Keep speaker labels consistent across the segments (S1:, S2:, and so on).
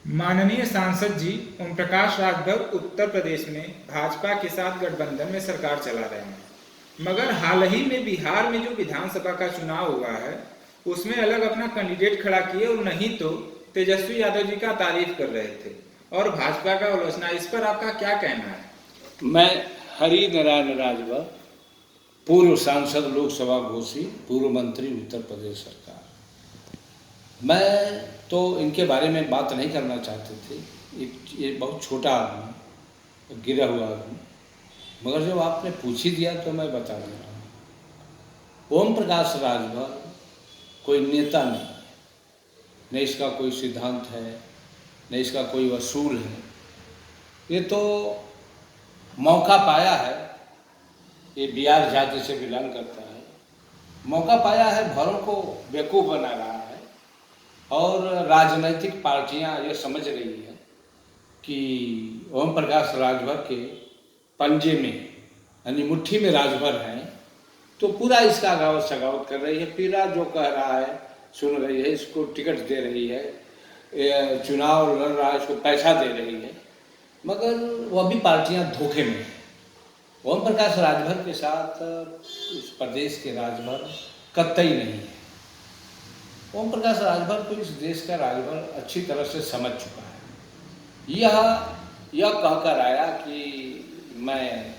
S1: माननीय सांसद जी ओम प्रकाश राजभर उत्तर प्रदेश में भाजपा के साथ गठबंधन में सरकार चला रहे हैं, मगर हाल ही में बिहार में जो विधानसभा का चुनाव हुआ है उसमें अलग अपना कैंडिडेट खड़ा किए और नहीं तो तेजस्वी यादव जी का तारीफ कर रहे थे और भाजपा का आलोचना। इस पर आपका क्या कहना है?
S2: मैं हरि नारायण राजभर, पूर्व सांसद लोकसभा घोषी, पूर्व मंत्री उत्तर प्रदेश सरकार। मैं तो इनके बारे में बात नहीं करना चाहते थे। ये बहुत छोटा आदमी, गिरा हुआ आदमी, मगर जब आपने पूछ ही दिया तो मैं बता दे रहा हूँ। ओम प्रकाश राजभर कोई नेता नहीं है, न इसका कोई सिद्धांत है, न इसका कोई वसूल है। ये तो मौका पाया है, ये बिहार जाति से बिलोंग करता है, मौका पाया है, भरों को बेवकूफ़ बना रहा है। और राजनीतिक पार्टियां ये समझ रही है कि ओम प्रकाश राजभर के पंजे में यानी मुट्ठी में राजभर हैं, तो पूरा इसका गावत सगावत कर रही है। पीरा जो कह रहा है सुन रही है, इसको टिकट दे रही है, चुनाव लड़ रहा है, इसको पैसा दे रही है, मगर वह भी पार्टियां धोखे में हैं। ओम प्रकाश राजभर के साथ इस प्रदेश के राजभर कतई नहीं है। ओम प्रकाश राजभर को इस देश का राजभर अच्छी तरह से समझ चुका है। यह कहकर आया कि मैं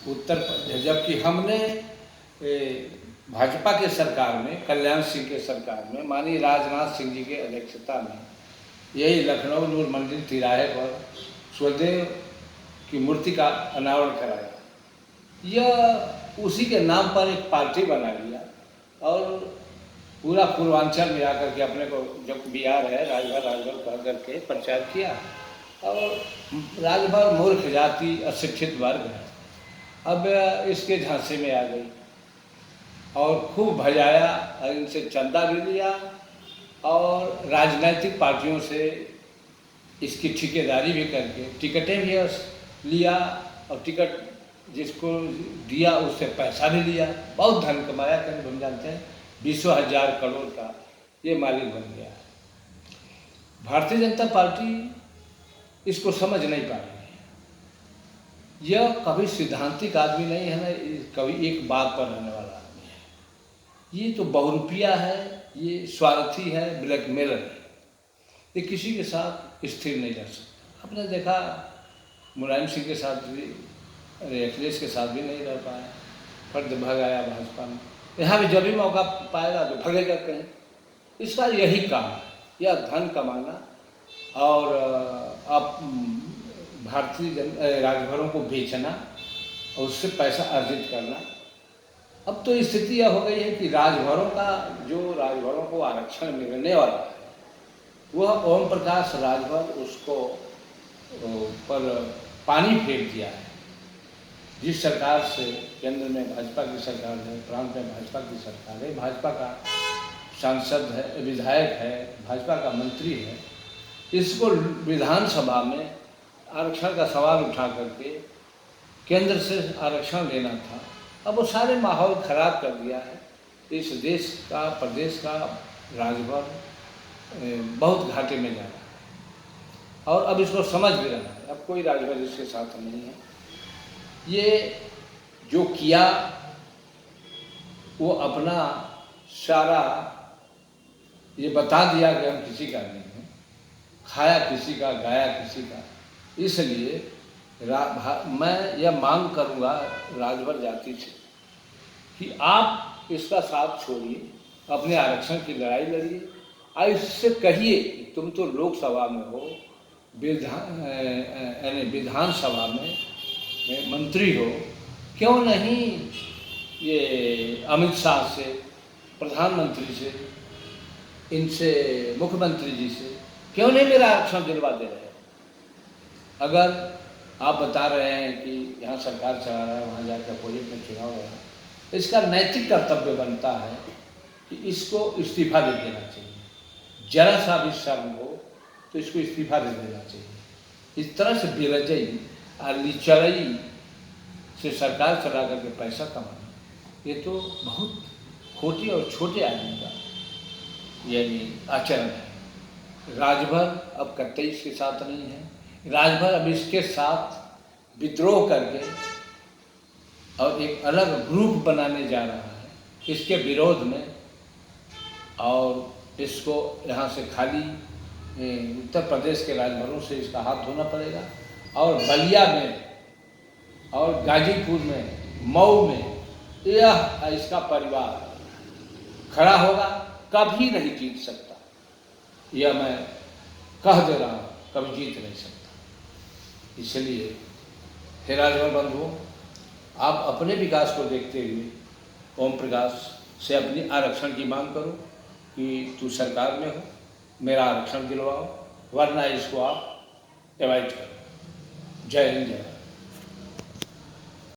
S2: उत्तर प्रदेश, जबकि हमने भाजपा के सरकार में, कल्याण सिंह के सरकार में, माननीय राजनाथ सिंह जी के अध्यक्षता में यही लखनऊ नूर मंदिर तिराहे पर स्वदेव की मूर्ति का अनावरण कराया। यह उसी के नाम पर एक पार्टी बना लिया और पूरा पूर्वांचल में आकर के अपने को जो बिहार है राजभर राजभर कह करके प्रचार किया। और राजभर मूर्ख जाति, अशिक्षित वर्ग है, अब इसके झांसे में आ गई और खूब भजाया और इनसे चंदा भी लिया और राजनीतिक पार्टियों से इसकी ठेकेदारी भी करके टिकटें भी लिया और टिकट जिसको दिया उससे पैसा भी लिया, बहुत धन कमाया। करीब हम जानते हैं 20,000 करोड़ का ये मालिक बन गया है। भारतीय जनता पार्टी इसको समझ नहीं पा रही है। यह कभी सिद्धांतिक आदमी नहीं है ना, कभी एक बात पर रहने वाला आदमी है। ये तो बहुरूपिया है, ये स्वार्थी है, ब्लैकमेलर है। ये किसी के साथ स्थिर नहीं रह सकता। आपने देखा मुलायम सिंह के साथ भी, अखिलेश के साथ भी नहीं रह पाया, फर्द भग आया भाजपा में। यहाँ भी जब भी मौका पाएगा तो भगेगा कहीं। इसका यही काम है, यह धन कमाना और आप भारतीय राजभरों को बेचना और उससे पैसा अर्जित करना। अब तो स्थिति यह हो गई है कि राजभरों को आरक्षण मिलने वाला है, वह ओम प्रकाश राजभर उसको पर पानी फेंक दिया है। जिस सरकार से केंद्र में भाजपा की सरकार है, प्रांत में भाजपा की सरकार है, भाजपा का सांसद है, विधायक है, भाजपा का मंत्री है, इसको विधानसभा में आरक्षण का सवाल उठा करके केंद्र से आरक्षण लेना था। अब वो सारे माहौल खराब कर दिया है। इस देश का, प्रदेश का राजभर बहुत घाटे में जा रहा है और अब इसको समझ भी रहा है। अब कोई राजभर इसके साथ नहीं है। ये जो किया वो अपना सारा ये बता दिया कि हम किसी का नहीं हैं, खाया किसी का, गाया किसी का। इसलिए मैं यह मांग करूँगा राजभर जाति से कि आप इसका साथ छोड़िए, अपने आरक्षण की लड़ाई लड़िए और इससे कहिए कि तुम तो लोकसभा में हो, विधानसभा में मंत्री हो, क्यों नहीं ये अमित शाह से, प्रधानमंत्री से, इनसे, मुख्यमंत्री जी से क्यों नहीं मेरा आरक्षण दिलवा दे रहे? अगर आप बता रहे हैं कि यहाँ सरकार चला रहा है, वहाँ जाकर अपोजिट में चुनाव हो रहा है, इसका नैतिक कर्तव्य बनता है कि इसको इस्तीफा दे देना चाहिए। जरा सा भी शर्म हो तो इसको इस्तीफा दे देना चाहिए। इस तरह से बेलजई और लिचड़ई से सरकार चला करके पैसा कमाना, ये तो बहुत खोटी और छोटे आदमी का यानी आचरण है। राजभर अब कतई इसके साथ नहीं है। राजभर अब इसके साथ विद्रोह करके और एक अलग ग्रुप बनाने जा रहा है इसके विरोध में, और इसको यहाँ से खाली उत्तर प्रदेश के राजभरों से इसका हाथ धोना पड़ेगा, और बलिया में और गाजीपुर में, मऊ में यह इसका परिवार खड़ा होगा, कभी नहीं जीत सकता। यह मैं कह दे रहा हूँ, कभी जीत नहीं सकता। इसलिए हे राजभर बंधुओं, आप अपने विकास को देखते हुए ओम प्रकाश से अपनी आरक्षण की मांग करो कि तू सरकार में हो, मेरा आरक्षण दिलवाओ, वरना इसको आप एवॉइड करो। जय हिंद, जय भारत।